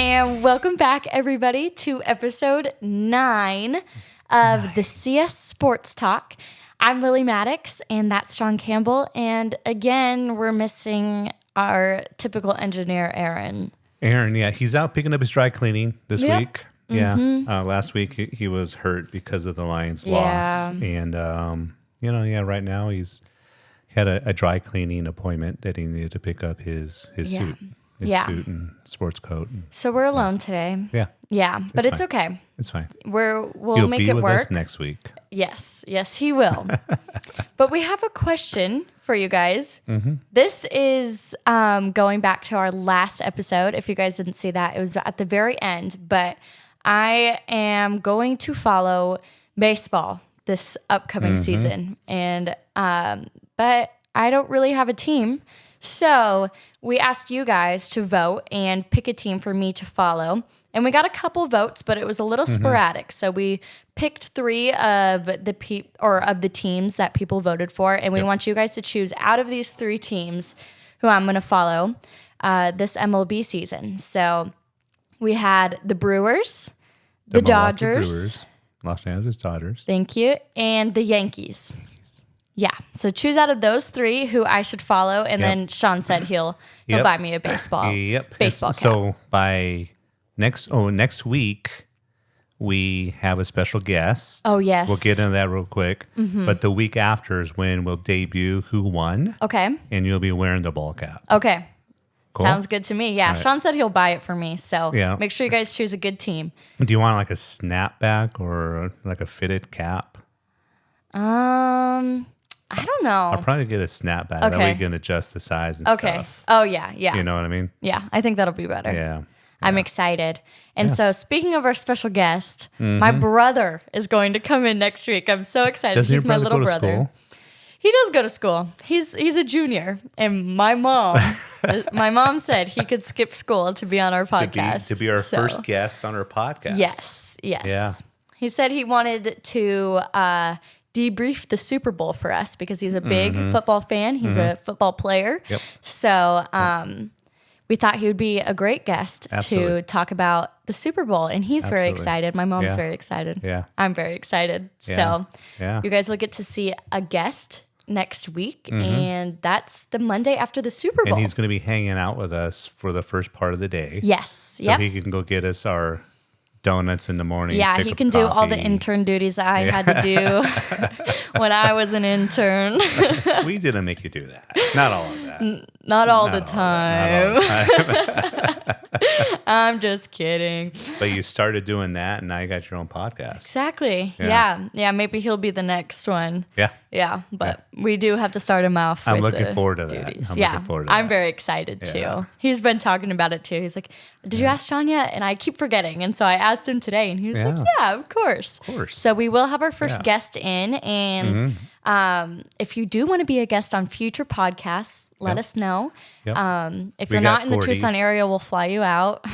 And welcome back, everybody, to episode 9 of the CS Sports Talk. I'm Lily Maddox, and that's Sean Campbell. And again, we're missing our typical engineer, Aaron. Aaron, yeah, he's out picking up his dry cleaning this week. Mm-hmm. Yeah, last week he was hurt because of the Lions' loss, and right now he's had a dry cleaning appointment that he needed to pick up his suit, suit and sports coat. So we're alone today. Yeah, but it's okay. It's fine. We'll make it work. He'll be with us next week. Yes, he will. But we have a question for you guys. Mm-hmm. This is going back to our last episode. If you guys didn't see that, it was at the very end. But I am going to follow baseball this upcoming season, and but I don't really have a team. So we asked you guys to vote and pick a team for me to follow. And we got a couple votes, but it was a little sporadic. So we picked 3 of the teams that people voted for, and we want you guys to choose out of these 3 teams who I'm going to follow this MLB season. So we had the Brewers, the Dodgers, Brewers, Los Angeles Dodgers. Thank you, and the Yankees. Yeah, so choose out of those 3 who I should follow, and then Sean said he'll buy me a baseball cap. So by next week, we have a special guest. Oh, yes. We'll get into that real quick. Mm-hmm. But the week after is when we'll debut who won. Okay. And you'll be wearing the ball cap. Okay. Cool. Sounds good to me. Yeah, right. Sean said he'll buy it for me. So make sure you guys choose a good team. Do you want like a snapback or like a fitted cap? I don't know. I'll probably get a snapback. That way you can adjust the size and stuff. Oh, yeah. You know what I mean? Yeah, I think that'll be better. Yeah. I'm excited. And so speaking of our special guest, my brother is going to come in next week. I'm so excited. He's my little brother. School? He does go to school. He's a junior. And my mom said he could skip school to be on our podcast. To be our first guest on our podcast. Yes. Yeah. He said he wanted to debrief the Super Bowl for us because he's a big football fan. He's a football player. Yep. So we thought he would be a great guest to talk about the Super Bowl. And he's very excited. My mom's very excited. Yeah. I'm very excited. So you guys will get to see a guest next week. And that's the Monday after the Super Bowl. And he's going to be hanging out with us for the first part of the day. Yes. So he can go get us our donuts in the morning. Yeah, he can do all the intern duties I had to do when I was an intern. We didn't make you do that. Not all of that. Not all the time. I'm just kidding. But you started doing that, and now you got your own podcast. Exactly. Yeah. Maybe he'll be the next one. Yeah. But we do have to start him off. I'm looking forward to that. I'm very excited too. He's been talking about it too. He's like, "Did you ask Sean yet?" And I keep forgetting, and so I asked him today, and he was like, "Yeah, of course." So we will have our first guest in, and if you do want to be a guest on future podcasts, let us know. If you're not in the Tucson area, we'll fly you out.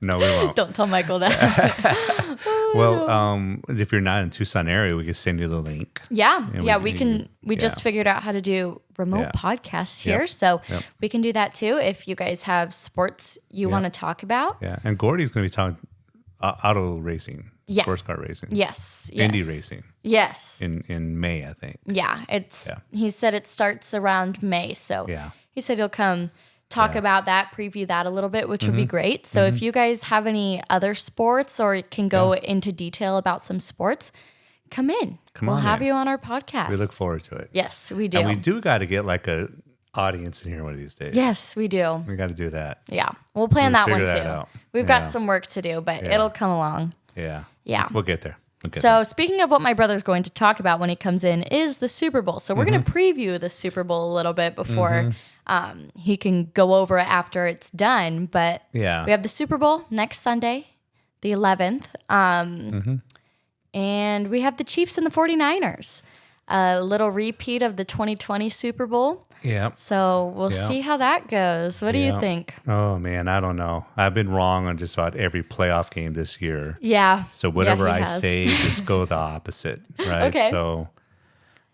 No, we won't. Don't tell Michael that. Well, if you're not in Tucson area, we can send you the link. We just figured out how to do remote podcasts here, so we can do that too. If you guys have sports you want to talk about. Yeah, and Gordy's going to be talking auto racing. Sports car racing. Yes. Indy racing. Yes. In May, I think. Yeah. He said it starts around May. So he said he'll come talk about that, preview that a little bit, which would be great. So if you guys have any other sports or can go into detail about some sports, come in. We'll have you on our podcast. We look forward to it. Yes, we do. And we do got to get like a audience in here one of these days. Yes, we do. We got to do that. Yeah. We'll plan that one too. We've got some work to do, but it'll come along. Yeah. We'll get there. Speaking of what my brother's going to talk about when he comes in is the Super Bowl. So we're going to preview the Super Bowl a little bit before he can go over it after it's done. But we have the Super Bowl next Sunday, the 11th. And we have the Chiefs and the 49ers. A little repeat of the 2020 Super Bowl. Yeah. So we'll see how that goes. What do you think? Oh, man, I don't know. I've been wrong on just about every playoff game this year. Yeah. So whatever I say, just go the opposite, right? Okay. So,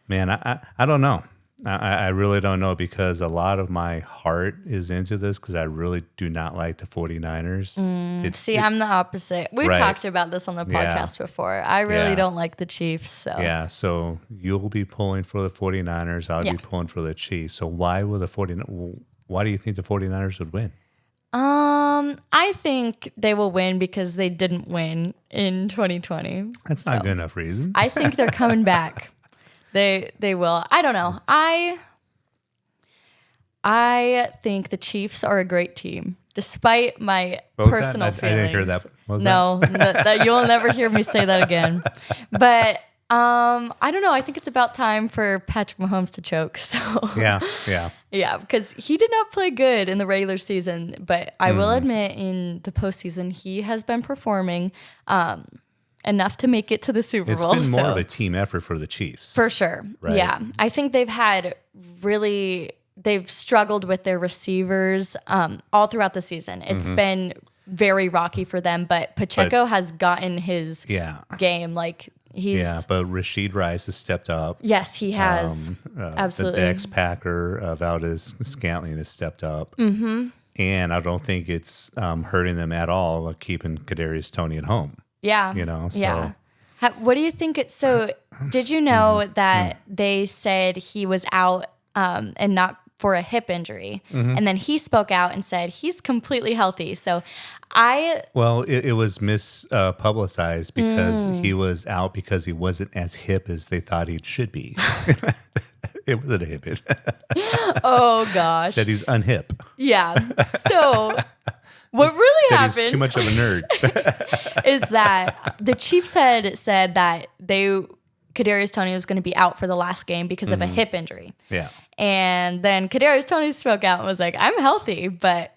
man, I don't know. I really don't know because a lot of my heart is into this because I really do not like the 49ers. I'm the opposite. We Right. talked about this on the podcast before. I really don't like the Chiefs. So Yeah, so you'll be pulling for the 49ers. I'll be pulling for the Chiefs. So why do you think the 49ers would win? I think they will win because they didn't win in 2020. That's not a good enough reason. I think they're coming back. They will. I don't know. I think the Chiefs are a great team, despite my personal feelings. I didn't hear that. No, that you'll never hear me say that again. But I don't know. I think it's about time for Patrick Mahomes to choke. So yeah, because he did not play good in the regular season, but I will admit in the postseason he has been performing enough to make it to the Super Bowl. It's been more of a team effort for the Chiefs. For sure. Right? Yeah. I think they've struggled with their receivers all throughout the season. It's been very rocky for them, but Pacheco has gotten his game. Like but Rashid Rice has stepped up. Yes, he has. Absolutely. The ex-Packer Valdez Scantling has stepped up. Mm-hmm. And I don't think it's hurting them at all keeping Kadarius Toney at home. Yeah. So. Yeah. What do you think? So did you know that they said he was out and not for a hip injury? And then he spoke out and said he's completely healthy. So it was mispublicized because he was out because he wasn't as hip as they thought he should be. It wasn't a hip hit. Oh, gosh. That he's unhip. Yeah. So what really happened? He's too much of a nerd. Is that the Chiefs had said that Kadarius Toney was going to be out for the last game because of a hip injury. Yeah. And then Kadarius Toney spoke out and was like, I'm healthy, but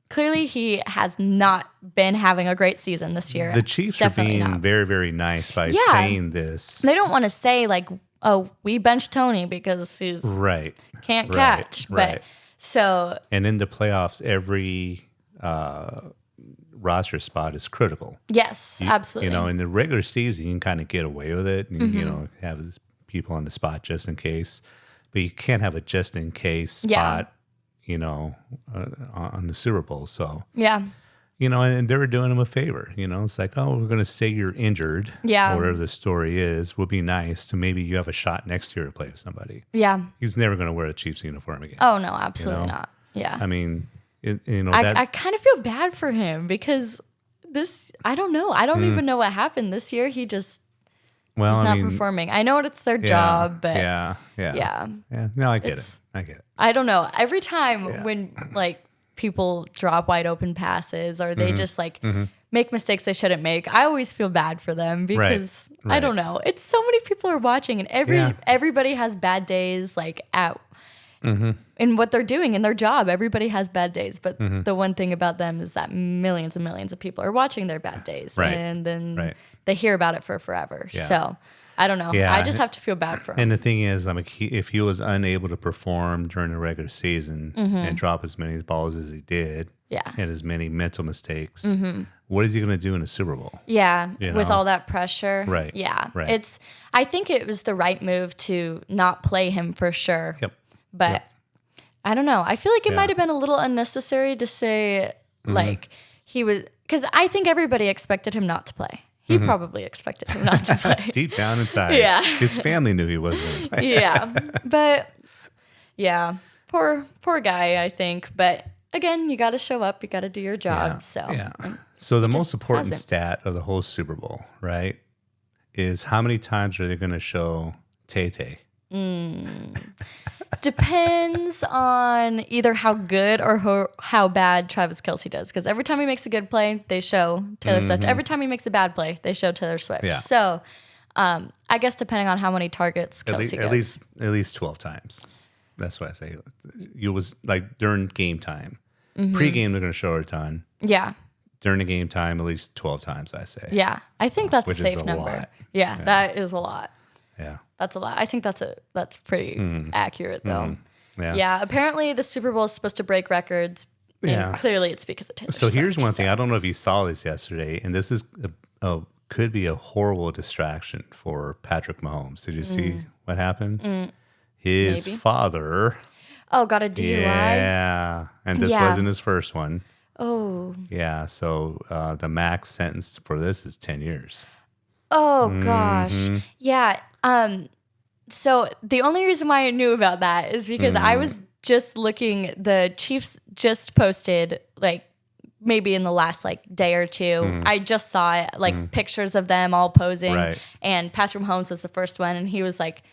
clearly he has not been having a great season this year. The Chiefs Definitely are being very, very nice by saying this. They don't want to say like, oh, we benched Toney because he's can't catch. But so. And in the playoffs, every roster spot is critical. Yes, absolutely. In the regular season, you can kind of get away with it and, have people on the spot just in case. But you can't have a just in case spot, on the Super Bowl. So, and they were doing him a favor. It's like, oh, we're going to say you're injured. Yeah. Or whatever the story is, would be nice to maybe you have a shot next year to play with somebody. Yeah. He's never going to wear a Chiefs uniform again. Oh, no, absolutely not. Yeah. I mean, I kind of feel bad for him because I don't know. I don't even know what happened this year. He just he's not performing. I know it's their job, but yeah. No, I get it. I don't know. Every time when like people drop wide open passes or they just like make mistakes they shouldn't make, I always feel bad for them because I don't know. It's so many people are watching and everybody has bad days like in what they're doing in their job. Everybody has bad days, but the one thing about them is that millions and millions of people are watching their bad days and then they hear about it for forever. So I don't know. I just have to feel bad for him. And the thing is, if he was unable to perform during the regular season and drop as many balls as he did, and as many mental mistakes, what is he going to do in a Super Bowl? Yeah, with all that pressure. Right. Yeah. Right. I think it was the right move to not play him for sure. Yep. But I don't know. I feel like it might have been a little unnecessary to say like he was, because I think everybody expected him not to play. He probably expected him not to play. Deep down inside. His family knew he wasn't going to play. But poor guy, I think. But again, you got to show up. You got to do your job. So the most important stat of the whole Super Bowl, right, is how many times are they going to show Tay-Tay? Depends on either how good or how bad Travis Kelce does. Because every time he makes a good play, they show Taylor Swift. Every time he makes a bad play, they show Taylor Swift. Yeah. So I guess depending on how many targets Kelce gets. At least 12 times. That's what I say. You was like during game time. Pre-game, they're going to show her a ton. Yeah. During the game time, at least 12 times, I say. Yeah. I think that's a safe number. Yeah, that is a lot. Yeah. That's a lot. I think that's pretty accurate though. Yeah. Apparently the Super Bowl is supposed to break records. And clearly it's because of Taylor Swift. So here's one thing. I don't know if you saw this yesterday, and this is could be a horrible distraction for Patrick Mahomes. Did you see what happened? his father. Oh, got a DUI? Yeah. And this wasn't his first one. Oh. Yeah. So the max sentence for this is 10 years. Oh, gosh. Yeah. So the only reason why I knew about that is because I was just looking, the Chiefs just posted, like, maybe in the last, like, day or two. I just saw it, like, pictures of them all posing. Right. And Patrick Mahomes was the first one, and he was like,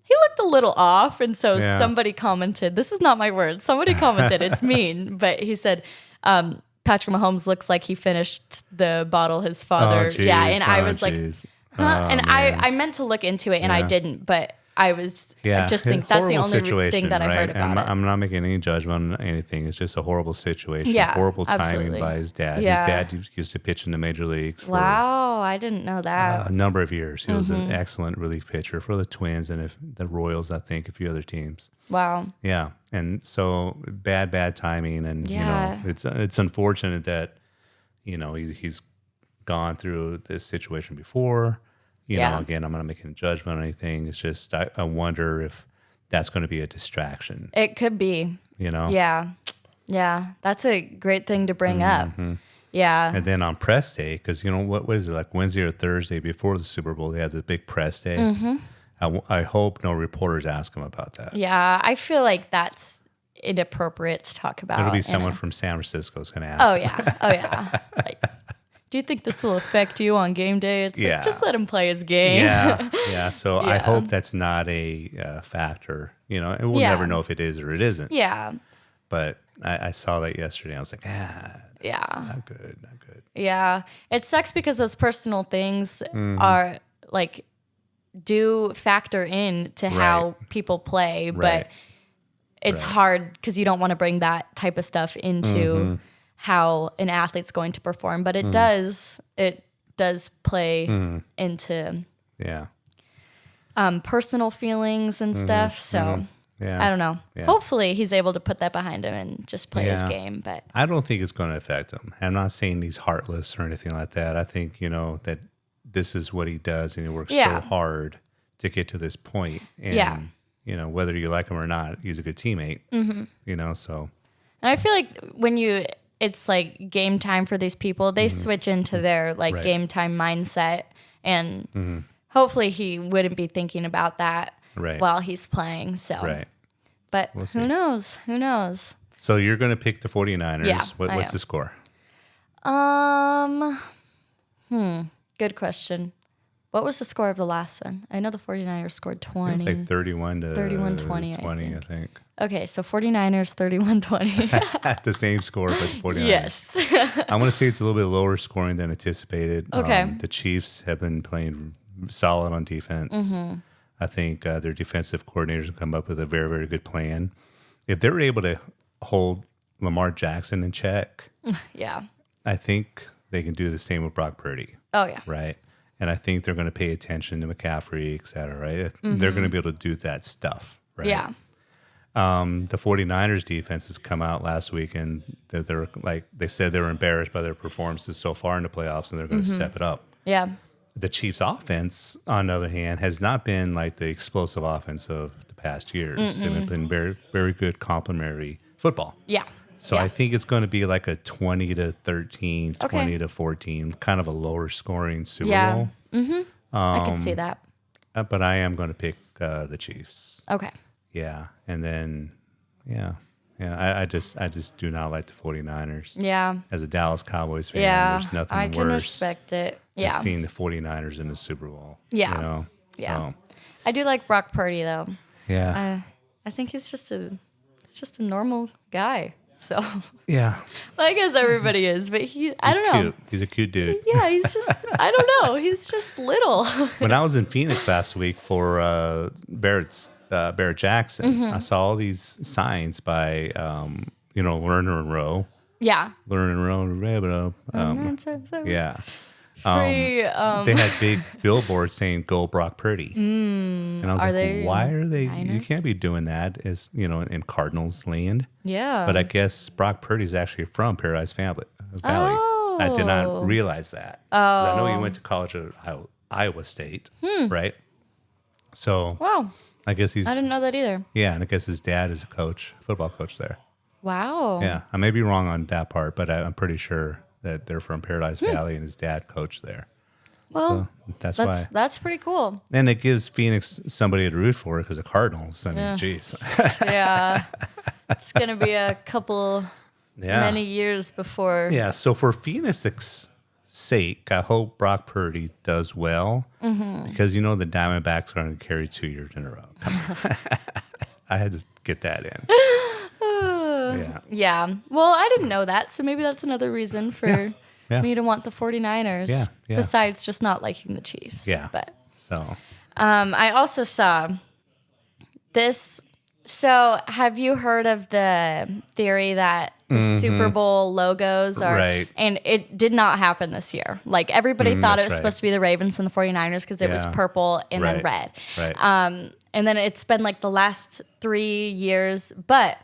he looked a little off. And so somebody commented, this is not my word, somebody commented, it's mean, but he said, Patrick Mahomes looks like he finished the bottle his father. And I was like, huh? And I meant to look into it, and I didn't, but I was, I just think that's the only thing that I heard about it. I'm not making any judgment on anything. It's just a horrible situation. Yeah, horrible timing absolutely. by his dad. Yeah. His dad used to pitch in the major leagues for Wow, I didn't know that. a number of years. He was an excellent relief pitcher for the Twins and the Royals, I think, a few other teams. Wow. Yeah, and so bad timing, and it's unfortunate that he's gone through this situation before. You know, again, I'm not making a judgment on anything. It's just I wonder if that's going to be a distraction. It could be. Yeah. That's a great thing to bring up. Yeah. And then on press day, because what was it, like Wednesday or Thursday before the Super Bowl, they had the big press day. I hope no reporters ask him about that. Yeah, I feel like that's inappropriate to talk about. It'll be someone from San Francisco is going to ask. Oh yeah. Like, do you think this will affect you on game day? It's like, just let him play his game. Yeah. So I hope that's not a factor. And we'll never know if it is or it isn't. Yeah. But I saw that yesterday. I was like, not good. Yeah. It sucks because those personal things are like, do factor in to how people play, but it's hard because you don't want to bring that type of stuff into how an athlete's going to perform, but it does play into personal feelings and stuff. So I don't know. Yeah. Hopefully he's able to put that behind him and just play his game. But I don't think it's going to affect him. I'm not saying he's heartless or anything like that. I think, that this is what he does, and he works so hard to get to this point. And, whether you like him or not, he's a good teammate, so. And I feel like when it's like game time for these people, they switch into their like game time mindset, and hopefully he wouldn't be thinking about that while he's playing. So, but who knows? Who knows? So you're going to pick the 49ers. Yeah, what's the score? Good question. What was the score of the last one? I know the 49ers scored 20. It's like 31-20, 20, I think. Okay, so 49ers 31-20. The same score, but the 49ers. Yes. I want to say it's a little bit lower scoring than anticipated. Okay. The Chiefs have been playing solid on defense. I think their defensive coordinators have come up with a very, very good plan. If they're able to hold Lamar Jackson in check, I think they can do the same with Brock Purdy. Oh, yeah. Right? And I think they're going to pay attention to McCaffrey, et cetera, right? They're going to be able to do that stuff, right? Yeah. The 49ers defense has come out last week, and they're like, they said they were embarrassed by their performances so far in the playoffs, and they're going to step it up. Yeah. The Chiefs offense, on the other hand, has not been like the explosive offense of the past years. They've been very, very good complementary football. Yeah. So I think it's going to be like a 20-13, 20-14, kind of a lower scoring Super Bowl. I can see that. But I am going to pick the Chiefs. Okay. Yeah. And then, I just do not like the 49ers. Yeah. As a Dallas Cowboys fan, there's nothing I worse can respect it. Yeah. than seeing the 49ers in the Super Bowl. Yeah. So. I do like Brock Purdy, though. Yeah. I think he's just a normal guy. So yeah, well, I guess everybody is, but I don't know. He's a cute dude. Yeah, he's just I don't know. He's just little. When I was in Phoenix last week for Barrett Jackson, I saw all these signs by Lerner and Rowe. Yeah. Lerner and Rowe. Yeah. Free, They had big billboards saying "Go Brock Purdy," and I was like, "Why are they? Niners? You can't be doing that." As in Cardinals land. Yeah, but I guess Brock Purdy is actually from Paradise Valley. Oh. I did not realize that. Oh, I know he went to college at Iowa State, right? So wow, I guess he's. I didn't know that either. Yeah, and I guess his dad is a coach, football coach there. Wow. Yeah, I may be wrong on that part, but I'm pretty sure that they're from Paradise Valley and his dad coached there. Well, So that's why. That's pretty cool. And it gives Phoenix somebody to root for because the Cardinals. I mean, geez. Yeah. It's going to be a couple, many years before. Yeah, so for Phoenix's sake, I hope Brock Purdy does well because, the Diamondbacks are going to carry 2 years in a row. I had to get that in. Yeah. Well, I didn't know that, so maybe that's another reason for me to want the 49ers. Yeah. Besides just not liking the Chiefs. Yeah. But so I also saw this. So have you heard of the theory that the Super Bowl logos are, and it did not happen this year. Like everybody thought it was supposed to be the Ravens and the 49ers because it was purple and then red. Right. And then it's been like the last 3 years, but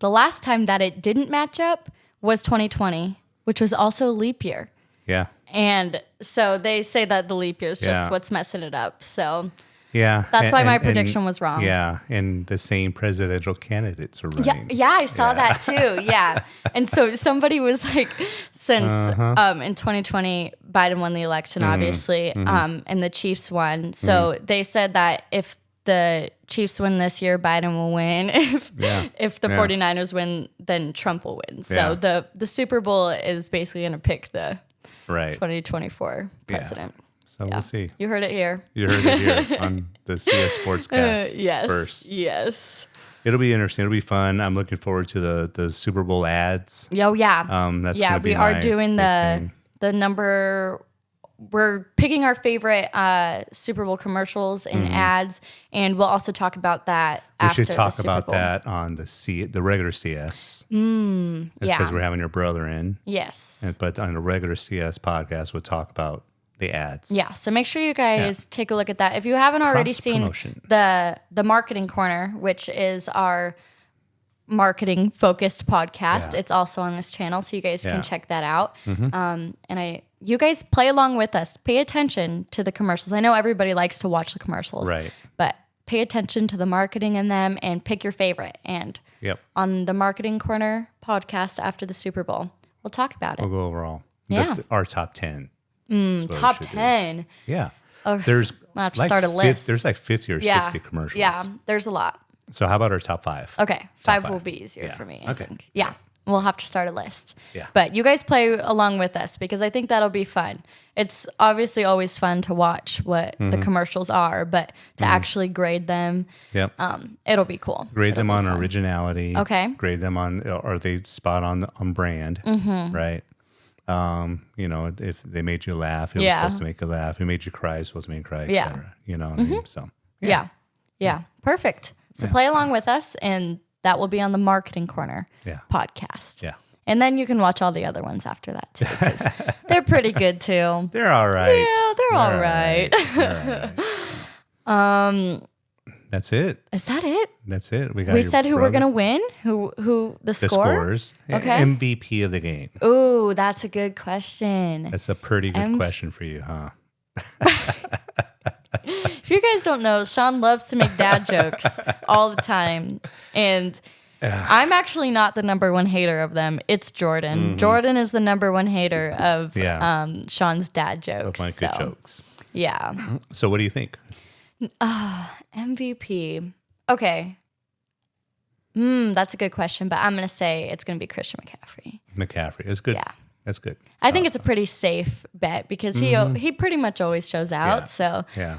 the last time that it didn't match up was 2020, which was also a leap year. Yeah. And so they say that the leap year is just what's messing it up. So yeah, that's why my prediction was wrong. Yeah, and the same presidential candidates are running. Yeah, I saw that too. Yeah. And so somebody was like, since in 2020, Biden won the election, obviously, and the Chiefs won. So they said that if the Chiefs win this year, Biden will win. If the 49ers win, then Trump will win. So the Super Bowl is basically going to pick the 2024 president. So we'll see. You heard it here. You heard it here on the CS Sportscast first. Yes. It'll be interesting. It'll be fun. I'm looking forward to the Super Bowl ads. Oh, yeah. That's gonna be we are doing the number. We're picking our favorite Super Bowl commercials and ads, and we'll also talk about that after the Super Bowl. We should talk about that on the regular CS. Because we're having your brother in. Yes. But on the regular CS podcast, we'll talk about the ads. Yeah, so make sure you guys take a look at that. If you haven't already seen the Marketing Corner, which is our marketing focused podcast, it's also on this channel, so you guys can check that out. You guys play along with us. Pay attention to the commercials. I know everybody likes to watch the commercials, but pay attention to the marketing in them and pick your favorite. And on the Marketing Corner podcast after the Super Bowl, we'll talk about it. We'll go over all. Our top 10. Top 10. Yeah. There's I'll have to start a list. There's like 50 or 60 commercials. Yeah, there's a lot. So how about our top 5? Okay, five will be easier for me, I think. Yeah, we'll have to start a list. Yeah. But you guys play along with us because I think that'll be fun. It's obviously always fun to watch what the commercials are, but to actually grade them, it'll be cool. Grade them on originality. Okay. Grade them on, are they spot on brand, right? If they made you laugh, it was supposed to make you laugh. Who made you cry, is supposed to make you cry, etc. You know what I mean? So yeah, perfect. So play along with us, and that will be on the Marketing Corner podcast. Yeah. And then you can watch all the other ones after that too, because they're pretty good too. They're all right. Yeah, they're all right. That's it. Is that it? That's it. We said who we're gonna win. Who the scores? Okay. MVP of the game. Ooh, that's a good question. That's a pretty good question for you, huh? If you guys don't know, Sean loves to make dad jokes all the time, and I'm actually not the number one hater of them. It's Jordan. Jordan is the number one hater of Sean's dad jokes. Of my good jokes. Yeah. So what do you think? MVP. Okay. That's a good question, but I'm going to say it's going to be Christian McCaffrey. McCaffrey is good. Yeah. That's good. I think it's a pretty safe bet because he pretty much always shows out. Yeah. So, yeah.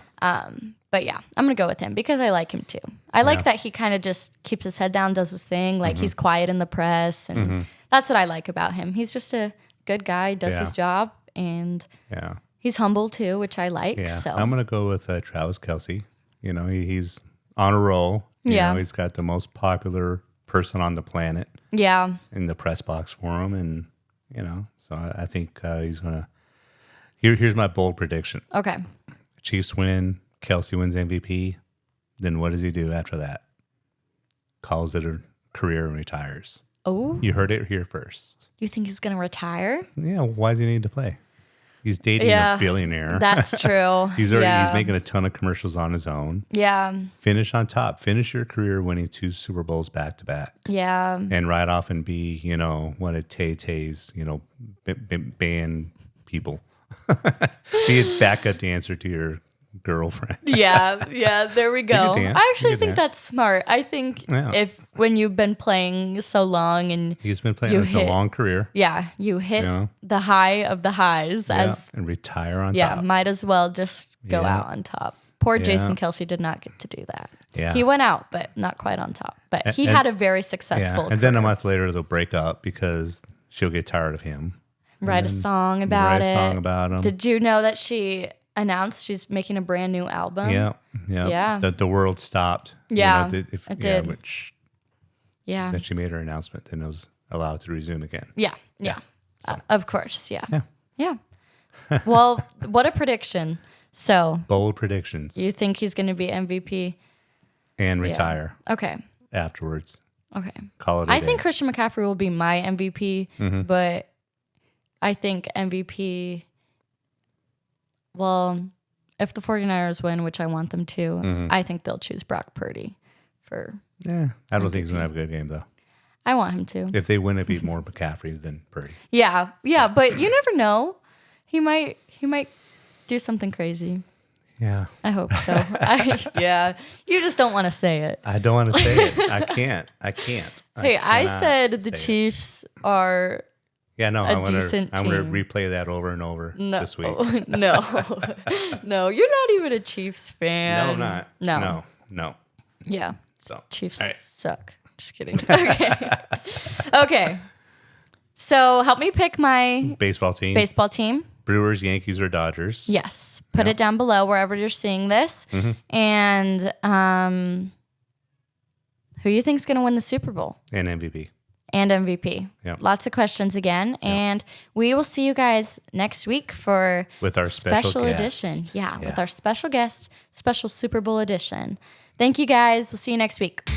But yeah, I'm going to go with him because I like him too. I like that he kind of just keeps his head down, does his thing. Like he's quiet in the press. And that's what I like about him. He's just a good guy, does his job. And he's humble too, which I like. Yeah. So I'm going to go with Travis Kelce. You know, he's on a roll. You know, he's got the most popular person on the planet. Yeah. In the press box for him. And, you know, so I think he's going to. Here's my bold prediction. Okay. Chiefs win. Kelce wins MVP. Then what does he do after that? Calls it a career and retires. Oh. You heard it here first. You think he's going to retire? Yeah. Why does he need to play? He's dating a billionaire. That's true. He's making a ton of commercials on his own. Yeah. Finish on top. Finish your career winning 2 Super Bowls back to back. Yeah. And ride off and be, one of Tay-Tay's, band people. Be a backup dancer to your girlfriend. Yeah, there we go. I actually think that's smart. I think if when you've been playing so long and he's been playing, it's a long career. Yeah, you hit the high of the highs and retire on top. Yeah, might as well just go out on top. Poor Jason Kelce did not get to do that. Yeah. He went out, but not quite on top. But he had a very successful career. And then a month later they'll break up because she'll get tired of him. Write a song about it. Write a song about him. Did you know that she announced she's making a brand new album? Yeah. That the world stopped. Yeah, it did. That she made her announcement, then it was allowed to resume again. Yeah. So. Of course, yeah. Well, what a prediction. So bold predictions. You think he's going to be MVP? And retire. Okay. Afterwards. Okay. Call it a I day. think Christian McCaffrey will be my MVP, but I think MVP... Well, if the 49ers win, which I want them to, I think they'll choose Brock Purdy for I don't MVP. think he's going to have a good game, though. I want him to. If they win, it'd be more McCaffrey than Purdy. Yeah, but you never know. He might do something crazy. Yeah. I hope so. You just don't want to say it. I don't want to say it. I can't. Hey, I said the Chiefs are... Yeah, no, I'm going to replay that over and over this week. No, you're not even a Chiefs fan. No, I'm not. No. Yeah, so, Chiefs suck. Just kidding. Okay. So help me pick my baseball team. Brewers, Yankees, or Dodgers. Yes. Put it down below wherever you're seeing this. And who you think's going to win the Super Bowl? And MVP. Yep. Lots of questions again. Yep. And we will see you guys next week with our special edition. Yeah, with our special guest, special Super Bowl edition. Thank you guys. We'll see you next week.